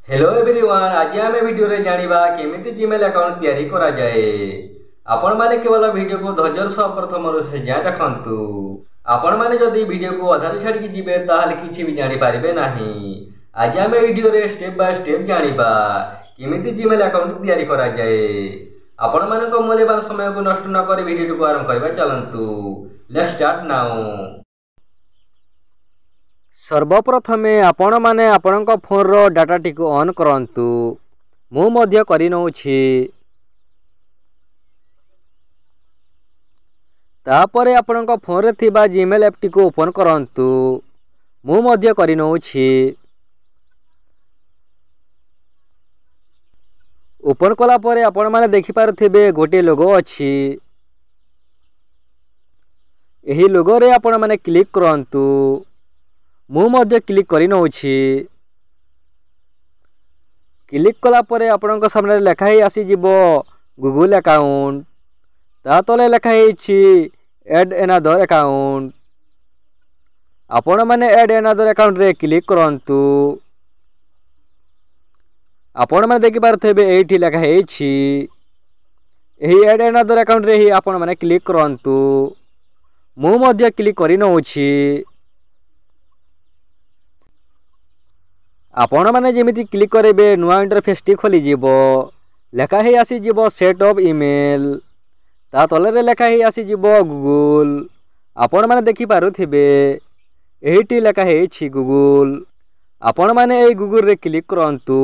Hello everyone, आज आम video रे जानिबा केमिति जीमेल अकाउंट तैयारी करा जाए। आपण माने केवल वीडियो को धैर्य सह प्रथम से जाए देखंतु। आपण माने जदि वीडियो को अधारे छाड़ी की जिबे ताहाले किछि भी जानि पारिबे नाही। आज आम वीडियो रे स्टेप बाय स्टेप जानिबा केमिति जीमेल अकाउंट तैयारी करा जाए। आपण माने को मूल्यवान समय को नष्ट न करी वीडियो को आरंभ करबा चलंतु। Let's start now. सर्वप्रथमे आपण माने आपणक फोन रो डाटा टिको ऑन करंतु। मु मध्य करि नउछि। तापरे आपणक फोन रे थिबा जीमेल ऐप टिको ओपन करंतु। मु मध्य करि नउछि। ओपन कला परे आपण माने देखि पारुथिबे गोटे लोगो अछि। एही लोगो रे आपण माने क्लिक करंतु। मु मध्य क्लिक करि नउछि। क्लिक कला परे आपनक सामने लेखा ही आसी जिवो गूगल अकाउंट। ता तले लेखा हिछि ऐड अनदर अकाउंट। आपण माने ऐड अनदर अकाउंट रे क्लिक करंतु। आपण माने देखि पारथेबे एठी लेखा हिछि। एही ऐड अनदर अकाउंट रे ही आपण माने क्लिक करंतु। मु मध्य क्लिक करि नउछि। आपण माने जेमिति क्लिक करेबे नुआ इंटरफेस टी खोली जिवो। लेखा ही आसी जिवो सेट ऑफ ईमेल। ता तले रे लेखा ही आसी जिवो गूगल। आपण माने देखि पारुथिबे एहिटी लेखा हिछि गूगल। आपण माने ए गूगल रे क्लिक करंतु।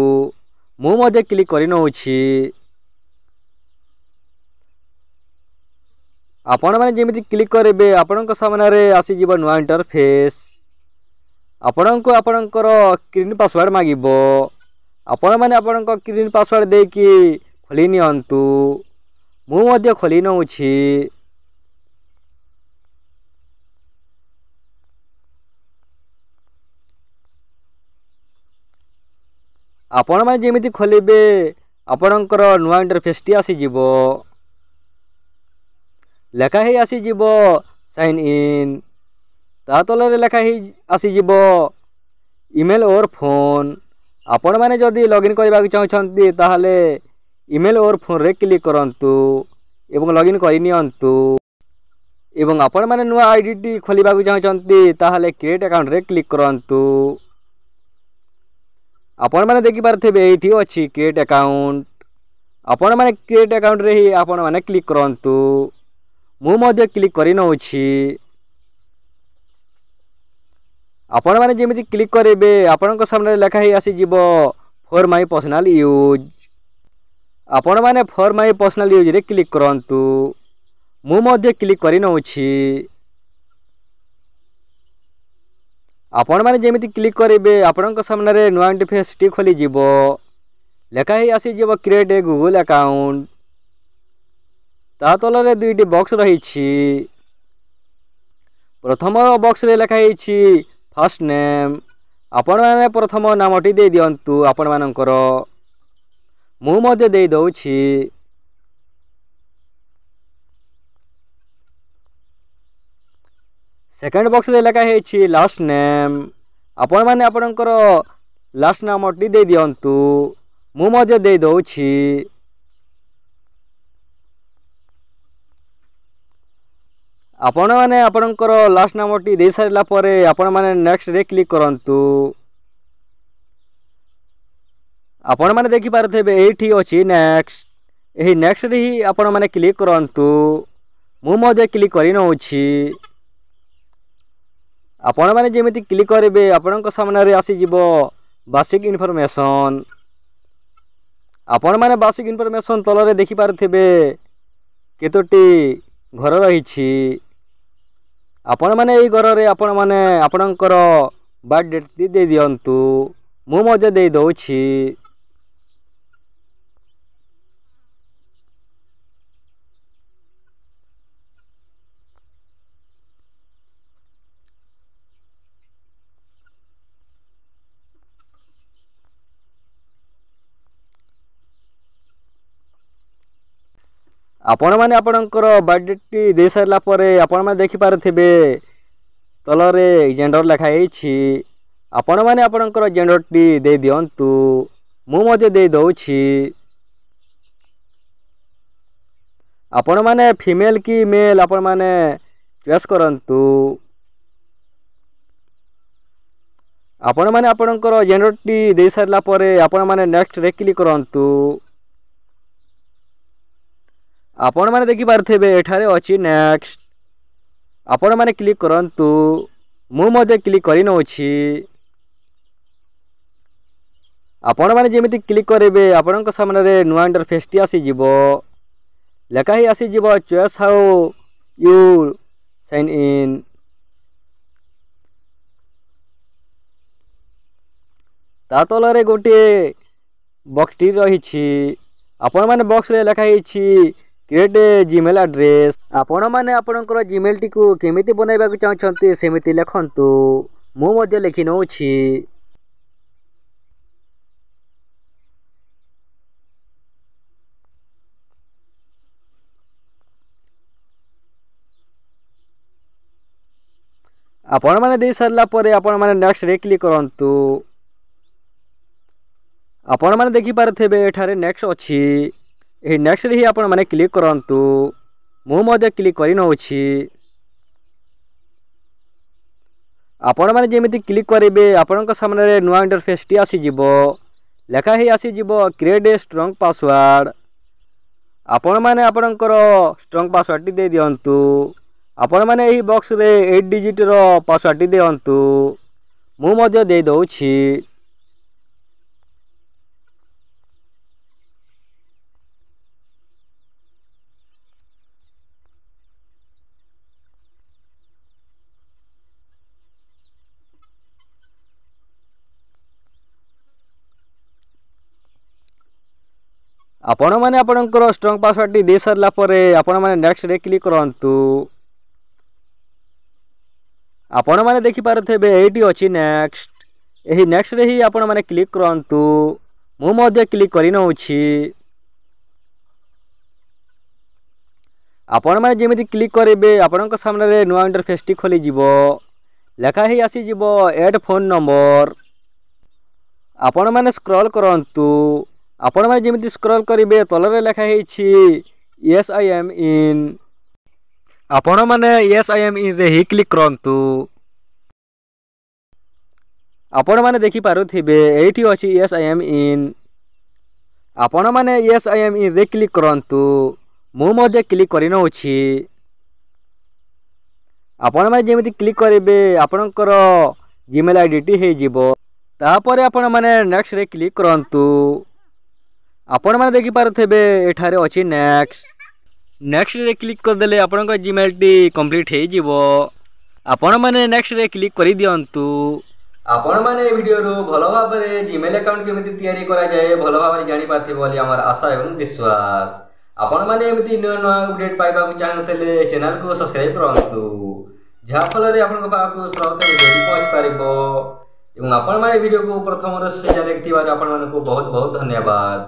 मु मध्य क्लिक करि नउछि। आपण माने जेमिति क्लिक करेबे आपणक सामने रे आसी जिवो नुआ इंटरफेस। आपणको आपणकर क्रीन पासवर्ड मागिबो। आपण माने आपणक क्रीन पासवर्ड देकी खोली नियंतु। मु मध्य खोली नउछि। आपण माने जेमिति खोलिबे आपणकर नुआ इंटरफेस टी आसी जिवो। लेखा ही आसी जिवो साइन इन। ता तले लेखा ही आसी जिवो ईमेल और फोन। आपण माने जदि लॉगिन करबा चाहछंती ताहाले ईमेल और फोन रे क्लिक करंतु एवं लॉगिन करि नियंतु। एवं आपण माने नुआ आईडी खोलिबा चाहछंती ताहाले क्रिएट अकाउंट रे क्लिक करंतु। आपण माने देखि पारथेबे एठी अछि क्रिएट अकाउंट। आपण माने क्रिएट अकाउंट रे ही आपण माने क्लिक करंतु। मु मध्य क्लिक करि नउछि। आपण माने जेमिति क्लिक करेबे आपणक सामने लेखा ही आसी जिवो फॉर माय पर्सनल यूज। आपण माने फॉर माय पर्सनल यूज रे क्लिक करंतु। मु मध्य क्लिक करि नउछि। आपण माने जेमिति क्लिक करेबे आपणक सामने रे नुआ इंटरफेस टी खोली जिवो। लेखा ही आसी जिवो क्रिएट ए गूगल अकाउंट। ता तले रे दुईटी बॉक्स रहिछि। प्रथम बॉक्स रे लेखा हिछि फर्स्ट नेम। आपण माने प्रथम नामटी दे दियंतु आपण मानकर। मु मध्य दे दउछि। सेकंड बॉक्स रे लेखा हिछि लास्ट नेम। आपण माने आपणकर लास्ट नामटी दे दियंतु। मु मध्य दे दउछि। आपण माने आपणकर लास्ट नामटी दे सारिला परे आपण माने नेक्स्ट रे क्लिक करंतु। आपण माने देखि पारथेबे एठी अछि नेक्स्ट। एही नेक्स्ट रे ही आपण माने क्लिक करंतु। मु मध्य क्लिक करि नउछि। आपण माने जेमिति क्लिक करेबे आपणक सामने रे आसी जिवो बेसिक इन्फॉर्मेशन। आपण माने बेसिक इन्फॉर्मेशन तल रे देखि पारथेबे केतोटी घर रहिछि। आपण माने एई घर रे आपण माने आपणकर बर्थ डेट दे दियंतु। मु मध्य दे दउछि। आपण माने आपणकर बर्थ डेट दे सारला परे आपण माने देखि पारथिबे तलरे जेंडर लेखा हिछि। आपण माने आपणकर जेंडर टी दे दियंतु। ମୁଁ ମଧ୍ୟ ଦେଇ ଦେଉଛି। ଆପଣମାନେ ଫିମେଲ୍ କି ମେଲ୍ ଆପଣମାନେ ଚଏସ୍ କରନ୍ତୁ। ଆପଣମାନେ ଆପଣଙ୍କର ଜେଣ୍ଡରଟି ଦେଇ ସାରିଲା ପରେ ଆପଣମାନେ ନେକ୍ସଟରେ କ୍ଲିକ୍ କରନ୍ତୁ। ଆପଣମାନେ ଦେଖିପାରୁଥିବେ ଏଠାରେ ଅଛି ନେକ୍ସଟ। ଆପଣମାନେ କ୍ଲିକ୍ କରନ୍ତୁ। ମୁଁ ମଧ୍ୟ କ୍ଲିକ୍ କରିନେଉଛି। ଆପଣମାନେ ଯେମିତି କ୍ଲିକ୍ କରିବେ ଆପଣଙ୍କ ସାମ୍ନାରେ ନୂଆ ଇଣ୍ଟରଫେସ୍ଟି ଆସିଯିବ। ଲେଖା ହିଁ ଆସିଯିବ choice how you sign in. ତା ତଳରେ ଗୋଟିଏ ବକ୍ସଟି ରହିଛି। ଆପଣମାନେ ବକ୍ସରେ ଲେଖା ହେଇଛି କ୍ରିଏଟ୍ ଜିମେଲ୍ ଆଡ୍ରେସ୍। ଆପଣମାନେ ଆପଣଙ୍କର ଜିମେଲ୍ଟିକୁ କେମିତି ବନାଇବାକୁ ଚାହୁଁଛନ୍ତି ସେମିତି ଲେଖନ୍ତୁ। ମୁଁ ମଧ୍ୟ ଲେଖି ନେଉଛି। ଆପଣମାନେ ଦେଇ ସାରିଲା ପରେ ଆପଣମାନେ ନେକ୍ସଟରେ କ୍ଲିକ୍ କରନ୍ତୁ। ଆପଣମାନେ ଦେଖିପାରୁଥିବେ ଏଠାରେ ନେକ୍ସଟ ଅଛି। ଏହି ନେକ୍ସଟରେ ହିଁ ଆପଣମାନେ କ୍ଲିକ୍ କରନ୍ତୁ। ମୁଁ ମଧ୍ୟ କ୍ଲିକ୍ କରିନେଉଛି। ଆପଣମାନେ ଯେମିତି କ୍ଲିକ୍ କରିବେ ଆପଣଙ୍କ ସାମ୍ନାରେ ନୂଆ ଇଣ୍ଟରଫେସ୍ଟି ଆସିଯିବ। ଲେଖା ହିଁ ଆସିଯିବ କ୍ରିଏଟ୍ ଏ ଷ୍ଟ୍ରଙ୍ଗ ପାସୱାର୍ଡ଼। ଆପଣମାନେ ଆପଣଙ୍କର ଷ୍ଟ୍ରଙ୍ଗ ପାସୱାର୍ଡ଼ଟି ଦେଇ ଦିଅନ୍ତୁ। ଆପଣମାନେ ଏହି ବକ୍ସରେ 8 ଡିଜିଟ୍ର ପାସୱାର୍ଡ଼ଟି ଦିଅନ୍ତୁ। ମୁଁ ମଧ୍ୟ ଦେଇ ଦେଉଛି। ଆପଣମାନେ ଆପଣଙ୍କର ଷ୍ଟ୍ରଙ୍ଗ ପାସୱାର୍ଡ଼ଟି ଦେଇ ସାରିଲା ପରେ ଆପଣମାନେ ନେକ୍ସଟରେ କ୍ଲିକ୍ କରନ୍ତୁ। ଆପଣମାନେ ଦେଖିପାରୁଥିବେ ଏଇଠି ଅଛି ନେକ୍ସଟ। ଏହି ନେକ୍ସଟରେ ହିଁ ଆପଣମାନେ କ୍ଲିକ୍ କରନ୍ତୁ। ମୁଁ ମଧ୍ୟ କ୍ଲିକ୍ କରିନେଉଛି। ଆପଣମାନେ ଯେମିତି କ୍ଲିକ୍ କରିବେ ଆପଣଙ୍କ ସାମ୍ନାରେ ନୂଆ ଇଣ୍ଟରଫେସ୍ଟି ଖୋଲିଯିବ। ଲେଖା ହିଁ ଆସିଯିବ ଏଡ୍ ଫୋନ୍ ନମ୍ବର। ଆପଣମାନେ ସ୍କ୍ରଲ୍ କରନ୍ତୁ। ଆପଣମାନେ ଯେମିତି ସ୍କ୍ରଲ୍ କରିବେ ତଳରେ ଲେଖା ହେଇଛି ୟେସ୍ ଆଇ ଏମ୍ ଇନ୍। ଆପଣମାନେ ୟେସ୍ ଆଇ ଏମ୍ ଇନ୍ରେ ହିଁ କ୍ଲିକ୍ କରନ୍ତୁ। ଆପଣମାନେ ଦେଖିପାରୁଥିବେ ଏଇଠି ଅଛି ୟେସ୍ ଆଇ ଏମ୍ ଇନ୍। ଆପଣମାନେ ୟେସ୍ ଆଇ ଏମ୍ ଇନ୍ରେ କ୍ଲିକ୍ କରନ୍ତୁ। ମୁଁ ମଧ୍ୟ କ୍ଲିକ୍ କରିନେଉଛି। ଆପଣମାନେ ଯେମିତି କ୍ଲିକ୍ କରିବେ ଆପଣଙ୍କର ଜିମେଲ୍ ଆଇଡ଼ିଟି ହେଇଯିବ। ତାପରେ ଆପଣମାନେ ନେକ୍ସଟରେ କ୍ଲିକ୍ କରନ୍ତୁ। ଆପଣମାନେ ଦେଖିପାରୁଥିବେ ଏଠାରେ ଅଛି ନେକ୍ସଟ। ନେକ୍ସଟରେ କ୍ଲିକ୍ କରିଦେଲେ ଆପଣଙ୍କ ଜିମେଲ୍ଟି କମ୍ପ୍ଲିଟ୍ ହେଇଯିବ। ଆପଣମାନେ ନେକ୍ସଟରେ କ୍ଲିକ୍ କରିଦିଅନ୍ତୁ। ଆପଣମାନେ ଏ ଭିଡ଼ିଓରୁ ଭଲ ଭାବରେ ଜିମେଲ୍ ଆକାଉଣ୍ଟ କେମିତି ତିଆରି କରାଯାଏ ଭଲ ଭାବରେ ଜାଣିପାରିଥିବେ ବୋଲି ଆମର ଆଶା ଏବଂ ବିଶ୍ୱାସ। ଆପଣମାନେ ଏମିତି ନୂଆ ନୂଆ ଅପଡେଟ୍ ପାଇବାକୁ ଚାହୁଁଥିଲେ ଚ୍ୟାନେଲକୁ ସବସ୍କ୍ରାଇବ୍ କରନ୍ତୁ, ଯାହାଫଳରେ ଆପଣଙ୍କ ପାଖକୁ ସମସ୍ତ ଭିଡ଼ିଓ ପହଞ୍ଚିପାରିବ। ଏବଂ ଆପଣମାନେ ଏ ଭିଡ଼ିଓକୁ ପ୍ରଥମରୁ ଶେଷ ଯାଏଁ ଦେଖିଥିବାରୁ ଆପଣମାନଙ୍କୁ ବହୁତ ବହୁତ ଧନ୍ୟବାଦ।